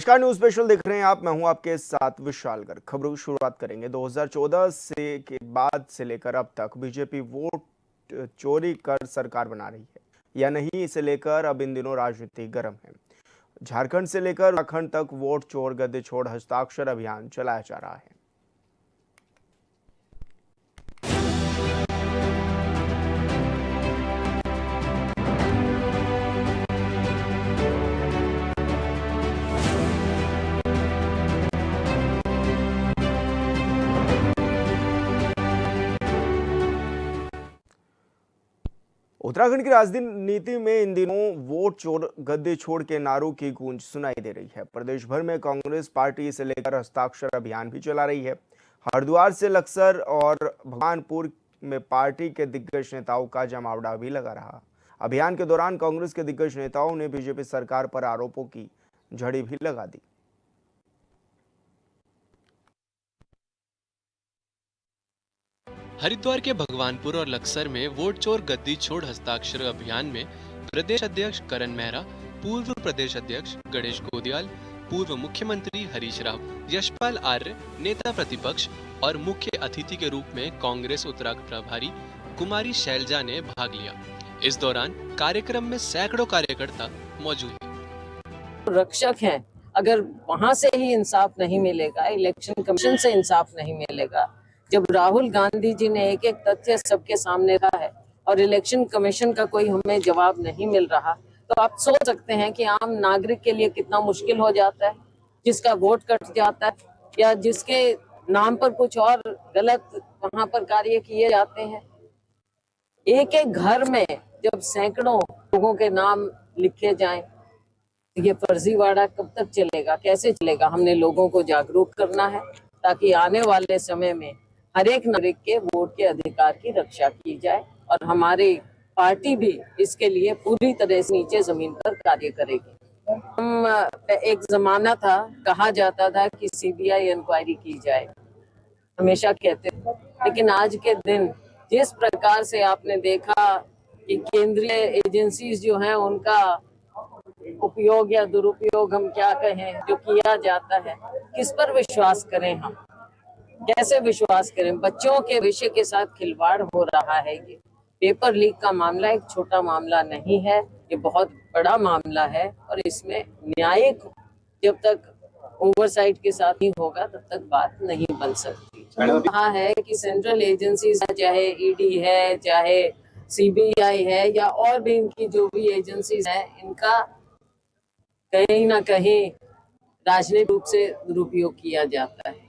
नमस्कार, news special देख रहे हैं आप। मैं हूं आपके साथ विशाल गर्ग। खबरों की शुरुआत करेंगे। 2014 से के बाद से लेकर अब तक बीजेपी वोट चोरी कर सरकार बना रही है या नहीं, इसे लेकर अब इन दिनों राजनीति गर्म है। झारखंड से लेकर उत्तराखंड तक वोट चोर गद्दे छोड़ हस्ताक्षर अभियान चलाया जा रहा है। उत्तराखंड की राजनीति में इन दिनों वोट चोर गद्दे छोड़ के नारों की गूंज सुनाई दे रही है। प्रदेश भर में कांग्रेस पार्टी इसे लेकर हस्ताक्षर अभियान भी चला रही है। हरिद्वार से लक्सर और भगवानपुर में पार्टी के दिग्गज नेताओं का जमावड़ा भी लगा रहा। अभियान के दौरान कांग्रेस के दिग्गज नेताओं ने बीजेपी सरकार पर आरोपों की झड़ी भी लगा दी। हरिद्वार के भगवानपुर और लक्सर में वोट चोर गद्दी छोड़ हस्ताक्षर अभियान में प्रदेश अध्यक्ष करण मेहरा, पूर्व प्रदेश अध्यक्ष गणेश गोदियाल, पूर्व मुख्यमंत्री हरीश राव, यशपाल आर्य, नेता प्रतिपक्ष और मुख्य अतिथि के रूप में कांग्रेस उत्तराखंड प्रभारी कुमारी शैलजा ने भाग लिया। इस दौरान कार्यक्रम में सैकड़ों कार्यकर्ता मौजूद थे। रक्षक हैं, अगर वहां से ही इंसाफ नहीं मिलेगा, इलेक्शन कमीशन से इंसाफ नहीं मिलेगा, जब राहुल गांधी जी ने एक एक तथ्य सबके सामने रखा है और इलेक्शन कमीशन का कोई हमें जवाब नहीं मिल रहा, तो आप सोच सकते हैं कि आम नागरिक के लिए कितना मुश्किल हो जाता है, जिसका वोट कट जाता है या जिसके नाम पर कुछ और गलत वहां पर कार्य किए जाते हैं। एक एक घर में जब सैकड़ों लोगों के नाम लिखे जाएं, ये फर्जीवाड़ा कब तक चलेगा, कैसे चलेगा? हमने लोगों को जागरूक करना है ताकि आने वाले समय में हर एक नागरिक के वोट के अधिकार की रक्षा की जाए और हमारी पार्टी भी इसके लिए पूरी तरह से नीचे जमीन पर कार्य करेगी। हम एक जमाना था, कहा जाता था कि सीबीआई इंक्वायरी की जाए, हमेशा कहते थे, लेकिन आज के दिन जिस प्रकार से आपने देखा कि केंद्रीय एजेंसीज जो हैं उनका उपयोग या दुरुपयोग, हम क्या कहें, जो किया जाता है, किस पर विश्वास करें? हम कैसे विश्वास करें? बच्चों के विषय के साथ खिलवाड़ हो रहा है। ये पेपर लीक का मामला एक छोटा मामला नहीं है, ये बहुत बड़ा मामला है और इसमें न्यायिक जब तक ओवरसाइट के साथ नहीं होगा तब तक बात नहीं बन सकती। कहा है कि सेंट्रल एजेंसीज, चाहे ईडी है, चाहे सीबीआई है या और भी इनकी जो भी एजेंसीज है, इनका कहीं ना कहीं राजनीतिक रूप से दुरुपयोग किया जाता है।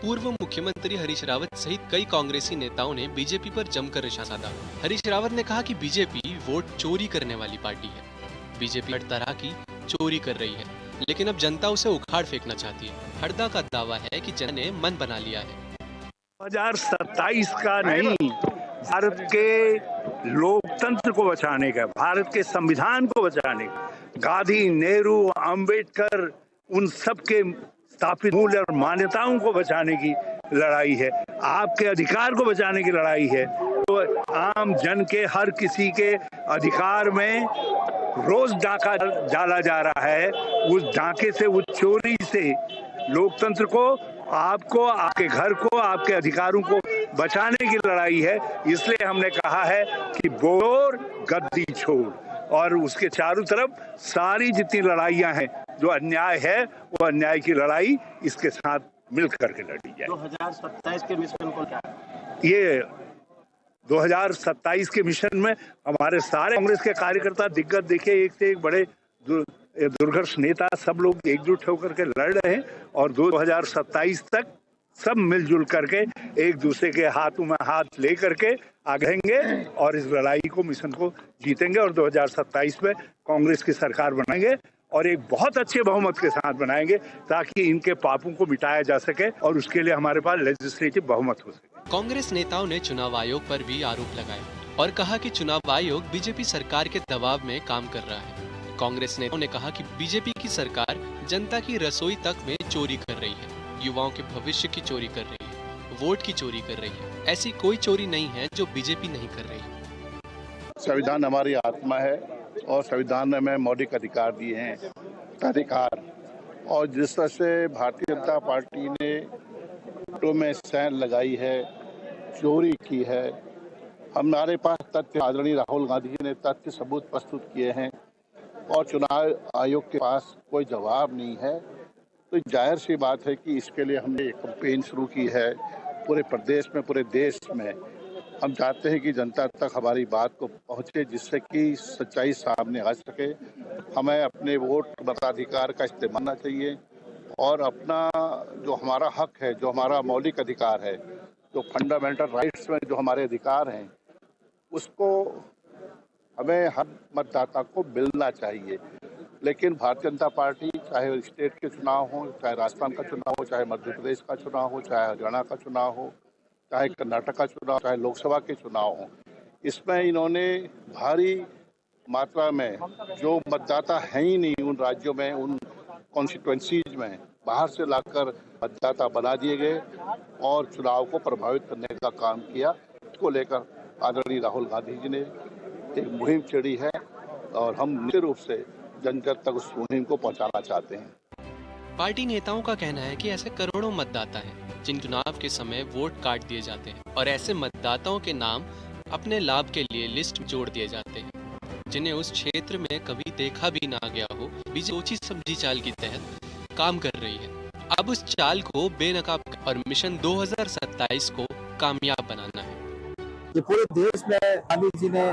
पूर्व मुख्यमंत्री हरीश रावत सहित कई कांग्रेसी नेताओं ने बीजेपी पर जमकर निशाना साधा। हरीश रावत ने कहा कि बीजेपी वोट चोरी करने वाली पार्टी है। बीजेपी हर तरह की चोरी कर रही है, लेकिन अब जनता उसे उखाड़ फेंकना चाहती है। हरदा का दावा है कि जनता ने मन बना लिया है। 2027 का नहीं, भारत के लोकतंत्र को बचाने का, भारत के संविधान को बचाने का, गांधी, नेहरू, अंबेडकर, उन सब के स्थापित मूल्य और मान्यताओं को बचाने की लड़ाई है, आपके अधिकार को बचाने की लड़ाई है। तो आम जन के, हर किसी के अधिकार में रोज डाका डाला जा रहा है। उस डाके से, उस चोरी से लोकतंत्र को, आपको, आपके घर को, आपके अधिकारों को बचाने की लड़ाई है। इसलिए हमने कहा है कि बोर गद्दी छोड़, और उसके चारों तरफ सारी जितनी लड़ाइयां हैं, जो अन्याय है वो अन्याय की लड़ाई इसके साथ मिल करके लड़ी जाए। 2027 के मिशन को क्या? ये 2027 के मिशन में हमारे सारे कांग्रेस के कार्यकर्ता दिग्गज, देखिए, एक से एक बड़े दुर्धर्ष नेता, सब लोग एकजुट होकर के लड़ रहे हैं और 2027 तक सब मिलजुल करके एक दूसरे के हाथों में हाथ ले करके आगे बढ़ेंगे और इस लड़ाई को, मिशन को जीतेंगे और 2027 में कांग्रेस की सरकार बनाएंगे और एक बहुत अच्छे बहुमत के साथ बनाएंगे ताकि इनके पापों को मिटाया जा सके और उसके लिए हमारे पास लेजिस्लेटिव बहुमत हो सके। कांग्रेस नेताओं ने चुनाव आयोग पर भी आरोप लगाए और कहा कि चुनाव आयोग बीजेपी सरकार के दबाव में काम कर रहा है। कांग्रेस नेताओं ने कहा कि बीजेपी की सरकार जनता की रसोई तक में चोरी कर रही है, युवाओं के भविष्य की चोरी कर रही है, वोट की चोरी कर रही है। ऐसी कोई चोरी नहीं है जो बीजेपी नहीं कर रही है। संविधान हमारी आत्मा है और संविधान ने हमें मौलिक अधिकार दिए हैं, अधिकार, और जिस तरह से भारतीय जनता पार्टी ने वोटों में सेंध लगाई है, चोरी की है, हमारे पास तथ्य आदरणीय राहुल गांधी जी ने तथ्य सबूत प्रस्तुत किए हैं और चुनाव आयोग के पास कोई जवाब नहीं है, तो जाहिर सी बात है कि इसके लिए हमने एक कैंपेन शुरू की है पूरे प्रदेश में, पूरे देश में। हम चाहते हैं कि जनता तक हमारी बात को पहुंचे, जिससे कि सच्चाई सामने आ सके। हमें अपने वोट मताधिकार का इस्तेमाल करना चाहिए और अपना जो हमारा हक है, जो हमारा मौलिक अधिकार है, जो फंडामेंटल राइट्स में जो हमारे अधिकार हैं, उसको हमें हर मतदाता को मिलना चाहिए। लेकिन भारतीय जनता पार्टी चाहे स्टेट के चुनाव हो, चाहे राजस्थान का चुनाव हो, चाहे मध्य प्रदेश का चुनाव हो, चाहे हरियाणा का चुनाव हो, चाहे कर्नाटक का चुनाव, चाहे लोकसभा के चुनाव हो, इसमें इन्होंने भारी मात्रा में जो मतदाता हैं ही नहीं उन राज्यों में, उन कॉन्स्टिट्यूएंसीज में, बाहर से लाकर मतदाता बना दिए गए और चुनाव को प्रभावित करने का काम किया। इसको लेकर आदरणीय राहुल गांधी जी ने एक मुहिम छेड़ी है और हम निश्चित रूप से जन जन तक उस मुहिम को पहुंचाना चाहते हैं। पार्टी नेताओं का कहना है कि ऐसे करोड़ों मतदाता हैं जिन चुनाव के समय वोट काट दिए जाते हैं और ऐसे मतदाताओं के नाम अपने लाभ के लिए लिस्ट में जोड़ दिए जाते हैं, जिन्हें उस क्षेत्र में कभी देखा भी ना गया हो। बीजेपी सोची समझी चाल के तहत काम कर रही है। अब उस चाल को बेनकाब और मिशन 2027 को कामयाब बनाना है। ये पूरे देश में गांधी जी ने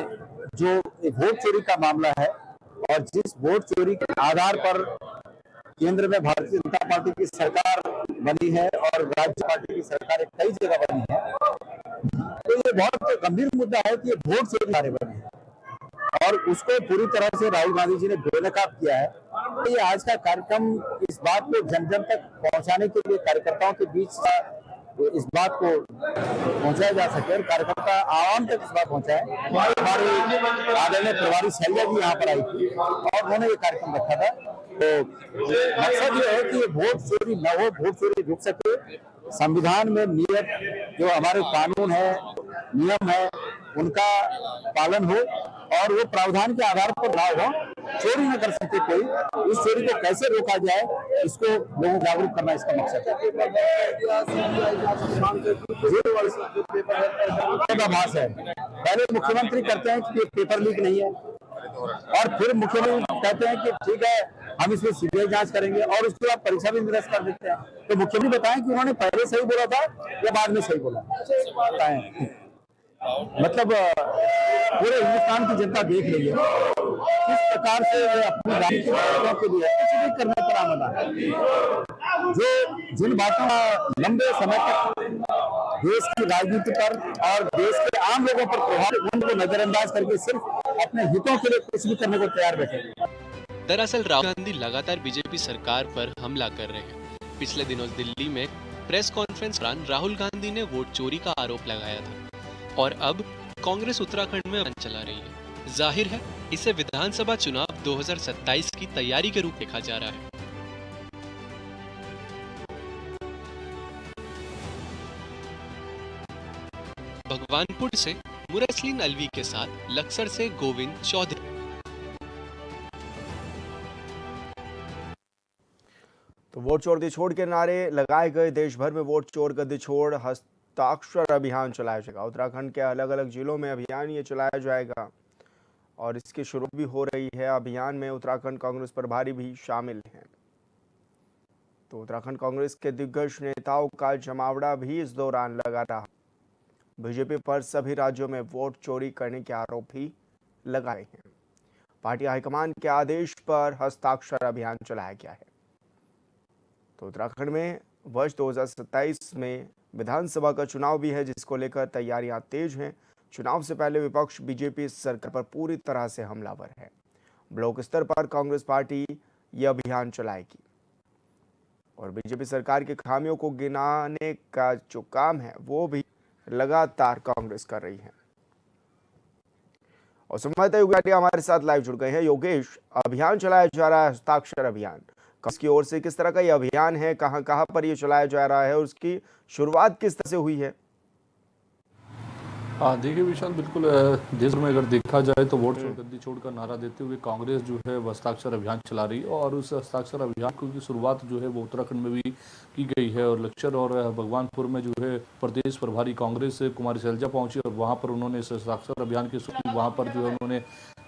जो वोट चोरी का मामला है और जिस वोट चोरी के आधार पर केंद्र में भारतीय जनता पार्टी की सरकार बनी है और राज्य पार्टी की सरकार कई जगह बनी है, तो ये बहुत गंभीर मुद्दा है कि ये वोट चोरी बारे बने हैं और उसको पूरी तरह से राहुल गांधी जी ने बेनकाब किया है। तो ये आज का कार्यक्रम इस बात को जन जन तक पहुंचाने के लिए, कार्यकर्ताओं के बीच इस बात को पहुंचाया जा सके और कार्यकर्ता आवाम तक इस बात पहुंचाए। हमारे आदरणीय प्रभारी शैलजा जी यहाँ पर आई थी और उन्होंने ये कार्यक्रम रखा था। तो मकसद ये है कि ये वोट चोरी न हो, वोट चोरी रुक सके, संविधान में नियत जो हमारे कानून है, नियम है, उनका पालन हो और वो प्रावधान के आधार पर ना हो, चोरी न कर सके कोई। इस चोरी को कैसे रोका जाए, इसको लोगों को जागरूक करना इसका मकसद है। पहले मुख्यमंत्री कहते हैं कि पेपर लीक नहीं है और फिर मुख्यमंत्री कहते हैं कि ठीक है हम इसमें सीबीआई जांच करेंगे और उसके बाद परीक्षा भी निरस्त कर देते हैं। तो मुख्यमंत्री बताएं कि उन्होंने पहले सही बोला था या बाद में सही बोला, बताएं। मतलब पूरे हिंदुस्तान की जनता देख रही है किस प्रकार से अपनी राजनीतिक के लिए कुछ भी करने पर आमदा है। जो जिन बातों का लंबे समय तक देश की राजनीति पर और देश के आम लोगों पर प्रभाव, उनको नजरअंदाज करके सिर्फ अपने हितों के लिए कुछ भी करने को तैयार बैठे। दरअसल राहुल गांधी लगातार बीजेपी सरकार पर हमला कर रहे हैं। पिछले दिनों दिल्ली में प्रेस कॉन्फ्रेंस दौरान राहुल गांधी ने वोट चोरी का आरोप लगाया था और अब कांग्रेस उत्तराखंड में अभियान चला रही है। जाहिर है इसे विधानसभा चुनाव 2027 की तैयारी के रूप देखा जा रहा है। भगवानपुर से मुरसलीन अलवी के साथ लक्सर से गोविंद चौधरी। तो वोट चोर गद्दी छोड़ के नारे लगाए गए। देश भर में वोट चोर गद्दी छोड़ हस्ताक्षर अभियान चलाया जाएगा। उत्तराखंड के अलग अलग जिलों में अभियान ये चलाया जाएगा और इसकी शुरुआत भी हो रही है। अभियान में उत्तराखंड कांग्रेस प्रभारी भी शामिल हैं। तो उत्तराखंड कांग्रेस के दिग्गज नेताओं का जमावड़ा भी इस दौरान लगा रहा। बीजेपी पर सभी राज्यों में वोट चोरी करने के आरोप भी लगाए हैं। पार्टी हाईकमान के आदेश पर हस्ताक्षर अभियान चलाया गया है। तो उत्तराखंड में वर्ष 2027 में विधानसभा का चुनाव भी है, जिसको लेकर तैयारियां तेज हैं। चुनाव से पहले विपक्ष बीजेपी सरकार पर पूरी तरह से हमलावर है। ब्लॉक स्तर पर कांग्रेस पार्टी यह अभियान चलाएगी और बीजेपी सरकार की खामियों को गिनाने का जो काम है वो भी लगातार कांग्रेस कर रही है। और संवाददाता योगेश हमारे साथ लाइव जुड़ गए हैं। योगेश, अभियान चलाया जा रहा है हस्ताक्षर अभियान, की ओर से किस तरह का यह अभियान है, कहां पर यह चलाया जा रहा है और उसकी शुरुआत किस तरह से हुई है? हाँ, देखिए विशाल, बिल्कुल देश में अगर देखा जाए तो वोट छोड़ गद्दी छोड़ का नारा देते हुए कांग्रेस जो है वो हस्ताक्षर अभियान चला रही है, और उस हस्ताक्षर अभियान की शुरुआत जो है वो उत्तराखंड में भी की गई है। और लक्सर और भगवानपुर में जो है प्रदेश प्रभारी कांग्रेस से कुमारी शैलजा पहुंची और वहां पर उन्होंने इस हस्ताक्षर अभियान की शुरू की। वहां पर जो है उन्होंने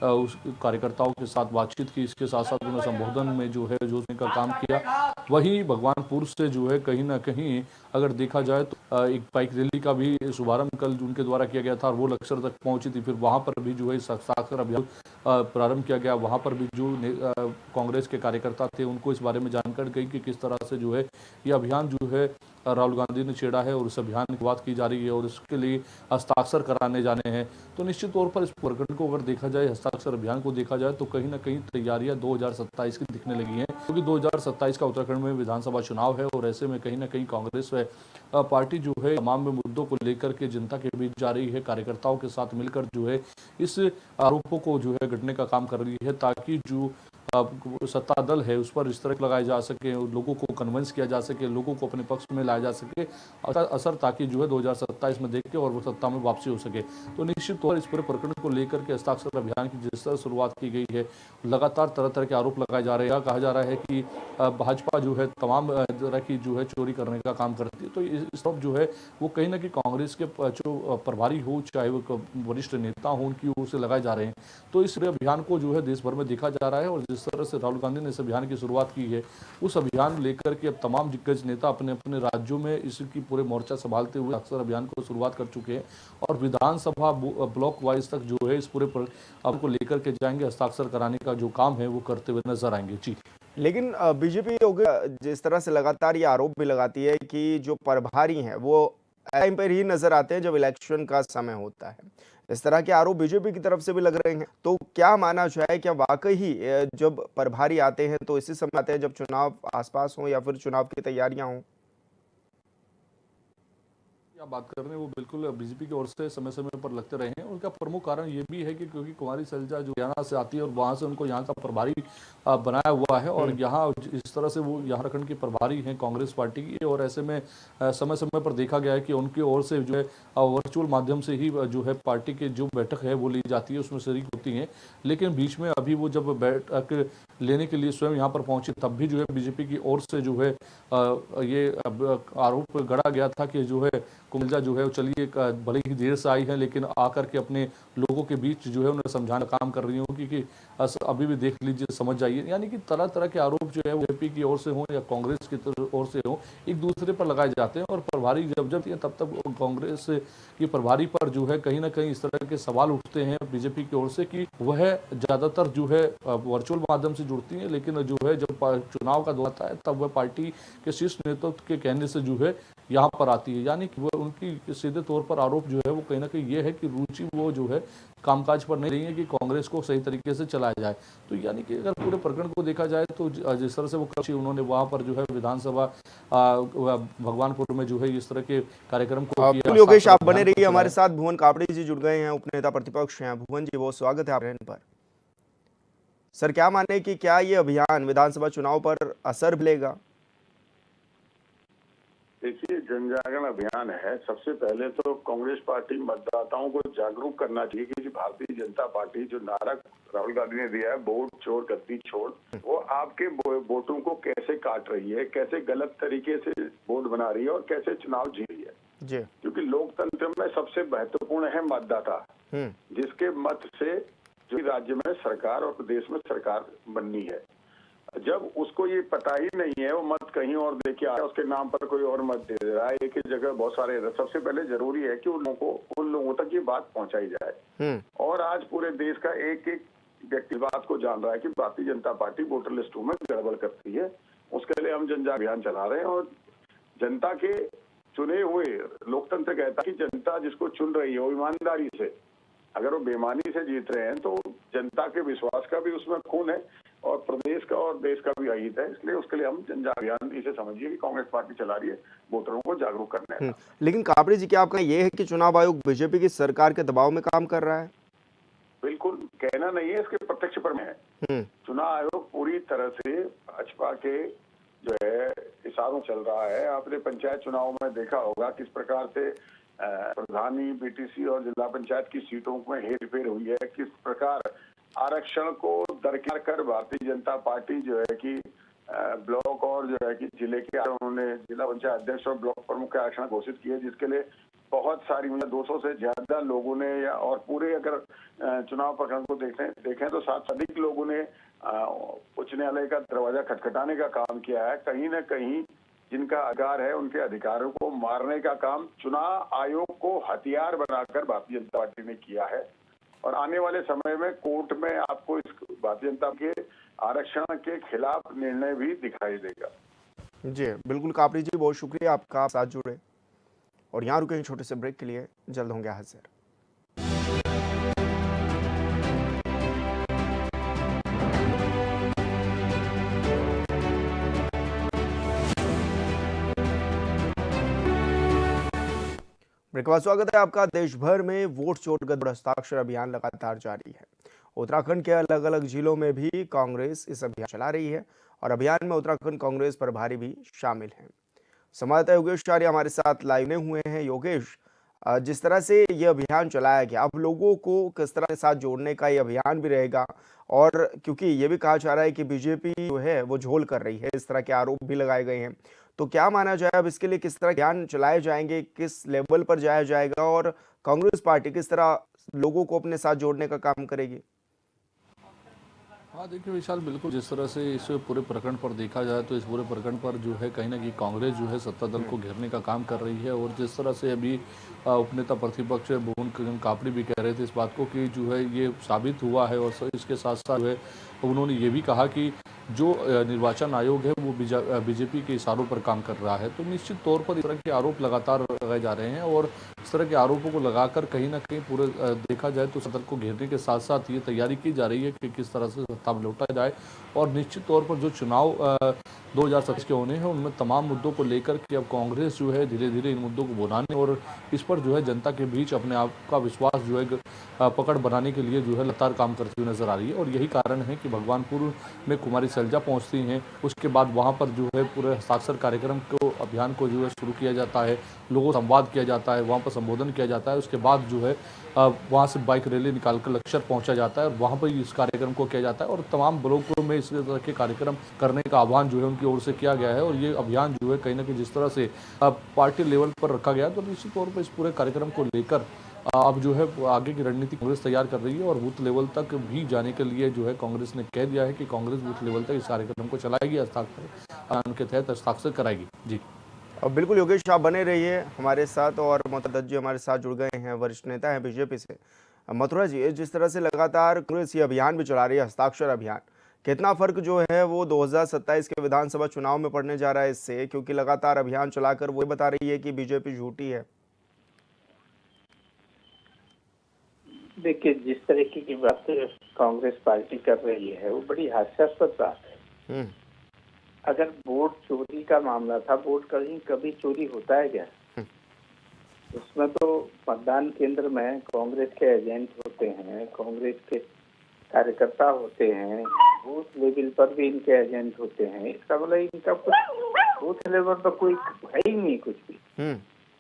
उस कार्यकर्ताओं के साथ बातचीत की। इसके साथ साथ उन्होंने संबोधन में जो है जोड़ने का काम किया। वहीं भगवानपुर से जो है कहीं ना कहीं अगर देखा जाए तो एक बाइक रैली का भी शुभारंभ कल उनके द्वारा किया गया था और वो लक्सर तक पहुंची थी। फिर वहां पर भी जो है हस्ताक्षर अभियान प्रारंभ किया गया। वहां पर भी जो कांग्रेस के कार्यकर्ता थे उनको इस बारे में जानकारी गई कि किस तरह से जो है ये अभियान जो है राहुल गांधी ने छेड़ा है और उस अभियान की बात की जा रही है और इसके लिए हस्ताक्षर कराने जाने हैं। तो निश्चित तौर पर इस प्रकरण को अगर देखा जाए, हस्ताक्षर अभियान को देखा जाए, तो कहीं ना कहीं तैयारियां 2027 की दिखने लगी हैं, क्योंकि 2027 का उत्तराखंड में विधानसभा चुनाव है और ऐसे में कहीं ना कहीं कांग्रेस पार्टी जो है तमाम मुद्दों को लेकर के जनता के बीच जा रही है, कार्यकर्ताओं के साथ मिलकर जो है इस आरोपों को जो है गढ़ने का काम कर रही है, ताकि जो सत्ता दल है उस पर इस तरह लगाए जा सके, लोगों को कन्विंस किया जा सके, लोगों को अपने पक्ष में लाया जा सके असर, ताकि जो है 2027 में देख के और वो सत्ता में वापसी हो सके। तो निश्चित तौर इस पूरे प्रकरण को लेकर के हस्ताक्षर अभियान की जिस तरह शुरुआत की गई है, लगातार तरह तरह के आरोप लगाए जा रहे हैं। कहा जा रहा है कि भाजपा जो है तमाम तरह की जो है चोरी करने का काम करती है। तो इस तरफ जो है वो कहीं ना कहीं कांग्रेस के जो प्रभारी हो, चाहे वो वरिष्ठ नेता हो, उनकी ओर से लगाए जा रहे हैं। तो इस अभियान को जो है देश भर में देखा जा रहा है और जिस तरह से राहुल गांधी ने इस अभियान की शुरुआत की है, उस अभियान लेकर के अब तमाम दिग्गज नेता अपने अपने राज्यों में इसकी पूरे मोर्चा संभालते हुए अक्सर अभियान को शुरुआत कर चुके हैं और विधानसभा ब्लॉक वाइज तक जो है इस पूरे अब को लेकर के जाएंगे, हस्ताक्षर कराने का जो काम है वो करते हुए नजर आएंगे। जी, लेकिन बीजेपी जिस तरह से लगातार ये आरोप भी लगाती है कि जो प्रभारी हैं वो टाइम पर ही नजर आते हैं जब इलेक्शन का समय होता है। इस तरह के आरोप बीजेपी की तरफ से भी लग रहे हैं। तो क्या माना जाए, क्या वाकई ही जब प्रभारी आते हैं तो इसी समय आते हैं जब चुनाव आसपास हो या फिर चुनाव की तैयारियां हों? आप बात कर रहे हैं वो बिल्कुल बीजेपी की ओर से समय समय पर लगते रहे हैं। उनका प्रमुख कारण ये भी है कि क्योंकि कुमारी शैलजा जो हरियाणा से आती है और वहां से उनको यहाँ का प्रभारी बनाया हुआ है और यहाँ इस तरह से वो यहाँ झारखंड की प्रभारी हैं कांग्रेस पार्टी की। और ऐसे में समय समय पर देखा गया है कि उनकी ओर से जो है वर्चुअल माध्यम से ही जो है पार्टी की जो बैठक है वो ली जाती है, उसमें शरीक होती हैं। लेकिन बीच में अभी वो जब बैठक लेने के लिए स्वयं यहाँ पर पहुंची तब भी जो है बीजेपी की ओर से जो है ये आरोप गढ़ा गया था कि जो है कुमलजा जो है वो चलिए भले ही देर से आई है लेकिन आकर के अपने लोगों के बीच जो है उन्हें समझाने का काम कर रही हूँ, क्योंकि अभी भी देख लीजिए, समझ जाइए। यानी कि तरह तरह के आरोप जो है वो बीजेपी की ओर से हो या कांग्रेस की ओर से हो, एक दूसरे पर लगाए जाते हैं और प्रभारी जब तब तक कांग्रेस की प्रभारी पर जो है कहीं ना कहीं इस तरह के सवाल उठते हैं बीजेपी की ओर से कि वह ज्यादातर जो है वर्चुअल माध्यम से जुड़ती है, लेकिन जो है जब चुनाव का दौर आता है तब वह पार्टी के शीर्ष नेतृत्व के कहने से जो है यहाँ पर आती है। यानी कि वो उनकी सीधे तौर पर आरोप जो है वो कहीं ना कहीं ये है कि रुचि वो जो है कामकाज पर नहीं रही है कि कांग्रेस को सही तरीके से चलाया जाए। तो यानी कि अगर पूरे प्रकरण को देखा जाए तो जिस तरह से वो उन्होंने वहां पर जो है विधानसभा भगवानपुर में जो है इस तरह के कार्यक्रम को किया। योगेश, आप बने रहिए हमारे साथ। भुवन कापड़ी जी जुड़ गए हैं, उपनेता प्रतिपक्ष हैं। भुवन जी, बहुत स्वागत है आप पर। सर, क्या माने कि क्या ये अभियान विधानसभा चुनाव पर असर मिलेगा? देखिए, जन जागरण अभियान है। सबसे पहले तो कांग्रेस पार्टी मतदाताओं को जागरूक करना चाहिए कि भारतीय जनता पार्टी जो नारा राहुल गांधी ने दिया है, वोट चोर गद्दी छोड़, वो आपके वोटों को कैसे काट रही है, कैसे गलत तरीके से वोट बना रही है और कैसे चुनाव जी रही है जी। क्योंकि लोकतंत्र में सबसे महत्वपूर्ण है मतदाता, जिसके मत से जो राज्य में सरकार और प्रदेश में सरकार बननी है। जब उसको ये पता ही नहीं है, वो मत कहीं और देके आ रहा है, उसके नाम पर कोई और मत दे रहा है, एक ही जगह बहुत सारे। सबसे पहले जरूरी है कि उन लोगों तक ये बात पहुंचाई जाए। और आज पूरे देश का एक एक व्यक्ति बात को जान रहा है कि भारतीय जनता पार्टी वोटर लिस्टों में गड़बड़ करती है। उसके लिए हम जन अभियान चला रहे हैं और जनता के चुने हुए, लोकतंत्र कहता है कि जनता जिसको चुन रही है वो ईमानदारी से, अगर वो बेईमानी से जीत रहे हैं तो जनता के विश्वास का भी उसमें खून है और प्रदेश का और देश का भी हित है। इसलिए उसके लिए हम जन अभियान इसे समझिए कि कांग्रेस पार्टी चला रही है वोटरों को जागरूक करने का। लेकिन कापड़ी जी, क्या आपका ये है कि चुनाव आयोग बीजेपी की सरकार के दबाव में काम कर रहा है? बिल्कुल कहना नहीं है, इसके प्रत्यक्ष पर में है। चुनाव आयोग पूरी तरह से भाजपा के जो है इशारों चल रहा है। आपने पंचायत चुनाव में देखा होगा किस प्रकार से प्रधानी, बीटीसी और जिला पंचायत की सीटों में हेरफेर हुई है, किस प्रकार आरक्षण को दरकिनार कर भारतीय जनता पार्टी जो है कि ब्लॉक और जो है कि जिले के उन्होंने जिला पंचायत अध्यक्ष और ब्लॉक प्रमुख के आरक्षण घोषित किए, जिसके लिए बहुत सारी 200 से ज्यादा लोगों ने और पूरे अगर चुनाव प्रकरण को देखें तो 7 से अधिक लोगों ने उच्च न्यायालय का दरवाजा खटखटाने का काम किया है। कहीं न कहीं जिनका अधिकार है उनके अधिकारों को मारने का काम चुनाव आयोग को हथियार बनाकर भारतीय जनता पार्टी ने किया है और आने वाले समय में कोर्ट में आपको इस भारतीय जनता के आरक्षण के खिलाफ निर्णय भी दिखाई देगा। जी बिल्कुल कापड़ी जी, बहुत शुक्रिया आपका साथ जुड़े और यहाँ रुके छोटे से ब्रेक के लिए, जल्द होंगे हाजिर। ब्रेक के बाद स्वागत है आपका। देश भर में वोट चोर गद्दी हस्ताक्षर अभियान लगातार जारी है। उत्तराखंड के अलग अलग जिलों में भी कांग्रेस इस अभियान चला रही है और अभियान में उत्तराखंड कांग्रेस प्रभारी भी शामिल हैं। संवाददाता योगेश आर्य हमारे साथ लाइव में हुए हैं। योगेश, जिस तरह से ये अभियान चलाया गया, अब लोगों को किस तरह के साथ जोड़ने का ये अभियान भी रहेगा, और क्योंकि ये भी कहा जा रहा है कि बीजेपी जो है वो झोल कर रही है, इस तरह के आरोप भी लगाए गए हैं, तो क्या माना जाए अब इसके लिए किस तरह अभियान चलाए जाएंगे, किस लेवल पर जाया जाएगा और कांग्रेस पार्टी किस तरह लोगों को अपने साथ जोड़ने का काम करेगी? हाँ देखिए विशाल, बिल्कुल जिस तरह से इस पूरे प्रकरण पर देखा जाए तो इस पूरे प्रकरण पर जो है कहीं ना कहीं कांग्रेस जो है सत्ता दल को घेरने का काम कर रही है। और जिस तरह से अभी उपनेता प्रतिपक्ष भुवन कापड़ी भी कह रहे थे इस बात को कि जो है ये साबित हुआ है, और इसके साथ साथ जो है उन्होंने ये भी कहा कि जो निर्वाचन आयोग है वो बीजेपी के इशारों पर काम कर रहा है। तो निश्चित तौर पर इस तरह के आरोप लगातार लगाए जा रहे हैं और इस तरह के आरोपों को लगाकर कहीं ना कहीं पूरे देखा जाए तो सदन को घेरने के साथ साथ ये तैयारी की जा रही है कि किस तरह से सत्ता में लौटा जाए। और निश्चित तौर पर जो चुनाव 2027 के होने हैं उनमें तमाम मुद्दों को लेकर कि अब कांग्रेस जो है धीरे धीरे इन मुद्दों को भुनाने और इस पर जो है जनता के बीच अपने आप का विश्वास जो है पकड़ बनाने के लिए जो है लगातार काम करती हुई नजर आ रही है। और यही कारण है कि भगवानपुर में कुमारी सैलजा पहुंचती हैं, उसके बाद वहां पर जो है पूरे हस्ताक्षर कार्यक्रम को अभियान को जो है शुरू किया जाता है, लोगों से संवाद किया जाता है, वहाँ पर संबोधन किया जाता है। उसके बाद जो है वहाँ से बाइक रैली निकालकर लक्ष्य पहुँचा जाता है और वहाँ पर इस कार्यक्रम को किया जाता है और तमाम ब्लॉकों में इस तरह के कार्यक्रम करने का आह्वान जो है उनकी ओर से किया गया है। और ये अभियान जो है कहीं ना कहीं जिस तरह से पार्टी लेवल पर रखा गया तो निश्चित तौर पर इस पूरे कार्यक्रम को लेकर अब जो है आगे की रणनीति कांग्रेस तैयार कर रही है और बूथ लेवल तक भी जाने के लिए जो है कांग्रेस ने कह दिया है कि कांग्रेस बूथ लेवल तक इस कार्यक्रम को चलाएगी, हस्ताक्षर के तहत हस्ताक्षर कराएगी। जी और बिल्कुल योगेश, आप बने रहिए हमारे साथ। और मोहतद जी हमारे साथ जुड़ गए हैं, वरिष्ठ नेता हैं बीजेपी से। मथुरा जी, जिस तरह से लगातार कांग्रेस ये अभियान भी चला रही है, हस्ताक्षर अभियान, कितना फर्क जो है वो 2027 के विधानसभा चुनाव में पड़ने जा रहा है इससे, क्योंकि लगातार अभियान चलाकर वो बता रही है कि बीजेपी झूठी है? देखिए, जिस तरीके की बात कांग्रेस पार्टी कर रही है वो बड़ी हास्यास्पद बात है। अगर वोट चोरी का मामला था, वोट कभी चोरी होता है क्या? उसमें तो मतदान केंद्र में कांग्रेस के एजेंट होते हैं, कांग्रेस के कार्यकर्ता होते हैं, बूथ लेवल पर भी इनके एजेंट होते हैं। इसका मतलब इनका कुछ बूथ लेवल पर कोई है ही नहीं, कुछ भी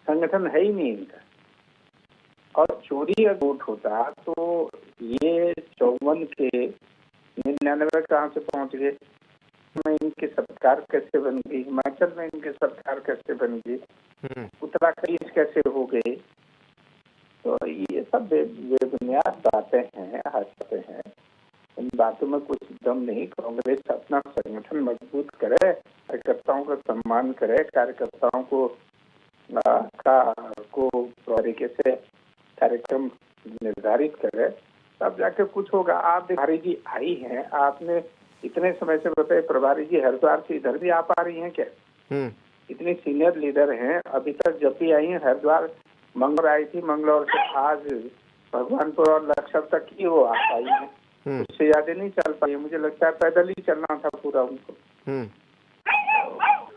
संगठन है ही नहीं इनका। और चोरी अगर वोट होता तो ये 54 के 99 कहाँ से पहुंच गए? में इनकी सरकार कैसे बन गई? हिमाचल में इनकी सरकार कैसे बन गई? उत्तराखंड कैसे हो गए? तो ये सब बेबुनियाद बातें हैं, हंसते हैं। इन बातों में कुछ दम नहीं। कांग्रेस अपना संगठन मजबूत करे, कार्यकर्ताओं का सम्मान करे, कार्यकर्ताओं को तरीके से कार्यक्रम निर्धारित करे, तब जाके कुछ होगा। आप प्रभारी जी आई हैं, आपने इतने समय से बताए प्रभारी जी हरिद्वार से इधर भी आ पा रही हैं क्या? इतनी सीनियर लीडर हैं, अभी तक जब भी आई हैं हरिद्वार मंगलौर आई थी, मंगलौर से आज भगवानपुर और लक्ष्य तक ही वो आ पाई हैं। उससे ज्यादा नहीं चल पाई। मुझे लगता है पैदल ही चलना था पूरा उनको।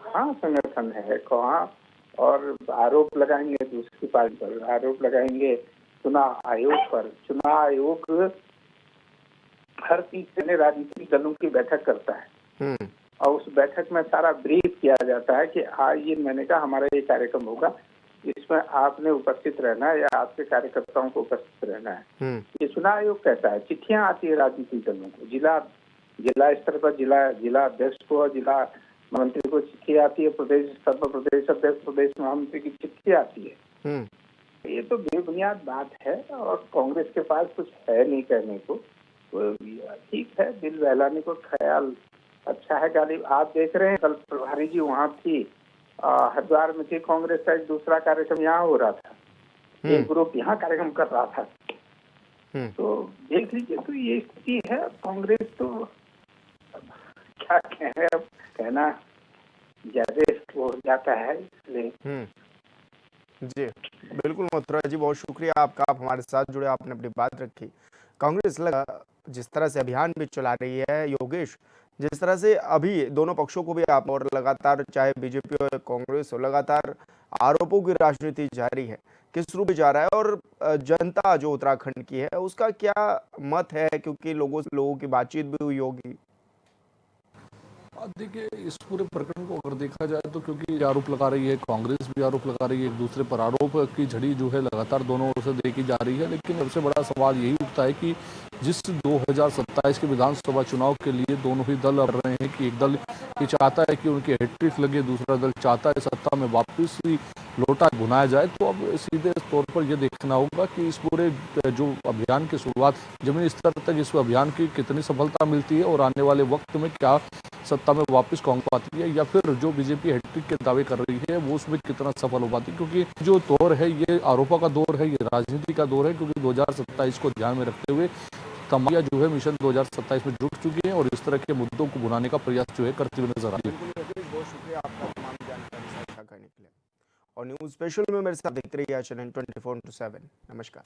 हाँ, संगठन है कहाँ। और आरोप लगाएंगे दूसरी पार्टी पर, आरोप लगाएंगे चुनाव आयोग पर। चुनाव आयोग हर 30 राजनीतिक दलों की बैठक करता है और उस बैठक में सारा ब्रीफ किया जाता है कि आज ये मैंने कहा हमारा ये कार्यक्रम होगा, इसमें आपने उपस्थित रहना है या आपके कार्यकर्ताओं को उपस्थित रहना है। ये चुनाव आयोग कहता है। चिट्ठियां आती है राजनीतिक दलों को, जिला स्तर पर जिला अध्यक्ष को और जिला मंत्री को चिट्ठी आती है, प्रदेश स्तर पर प्रदेश अध्यक्ष प्रदेश महामंत्री की चिट्ठी आती है। ये तो बेबुनियाद बात है और कांग्रेस के पास कुछ है नहीं कहने को। तो ठीक है, दिल बहलाने को ख्याल अच्छा है। गालिब आप देख रहे हैं, कल प्रभारी जी वहाँ थी, हरिद्वार में थी कांग्रेस का। एक दूसरा कार्यक्रम यहाँ हो रहा था, एक ग्रुप यहाँ कार्यक्रम कर रहा था। तो देख लीजिए, तो ये स्थिति है। कांग्रेस तो क्या कहें, अब कहना ज्यादा हो जाता है, इसलिए। जी बिल्कुल मथुरा जी, बहुत शुक्रिया आपका, आप हमारे साथ जुड़े, आपने अपनी बात रखी। कांग्रेस लगा जिस तरह से अभियान भी चला रही है योगेश, जिस तरह से अभी दोनों पक्षों को भी आप और लगातार, चाहे बीजेपी और कांग्रेस हो, लगातार आरोपों की राजनीति जारी है, किस रूप में जा रहा है और जनता जो उत्तराखंड की है उसका क्या मत है, क्योंकि लोगों की बातचीत भी हुई होगी। देखिए, इस पूरे प्रकरण को अगर देखा जाए तो क्योंकि आरोप लगा रही है, कांग्रेस भी आरोप लगा रही है, एक दूसरे पर आरोप की झड़ी जो है लगातार दोनों ओर से देखी जा रही है। लेकिन सबसे बड़ा सवाल यही उठता है कि जिस 2027 के विधानसभा चुनाव के लिए दोनों ही दल लड़ रहे हैं कि एक दल ये चाहता है कि उनकी हैट्रिक लगे, दूसरा दल चाहता है सत्ता में वापस लौटा भुनाया जाए। तो अब सीधे तौर पर यह देखना होगा कि इस पूरे जो अभियान की शुरुआत जमीनी स्तर तक इस अभियान की कितनी सफलता मिलती है और आने वाले वक्त में क्या सत्ता में वापस कांग्रेस पाती है, या फिर जो बीजेपी हैट्रिक के दावे कर रही है वो उसमें कितना सफल हो पाती है। क्योंकि जो दौर है ये आरोपों का दौर है, ये राजनीति का दौर है। क्योंकि 2027 को ध्यान में रखते हुए तमाम जो है मिशन 2027 में जुट चुकी है और इस तरह के मुद्दों को भुनाने का प्रयास जो है करते हुए नजर आ रही है। बहुत शुक्रिया आपका तमाम जानकारी साझा करने के लिए। और न्यूज स्पेशल में मेरे साथ देखते रहिए चैनल 24/7। नमस्कार।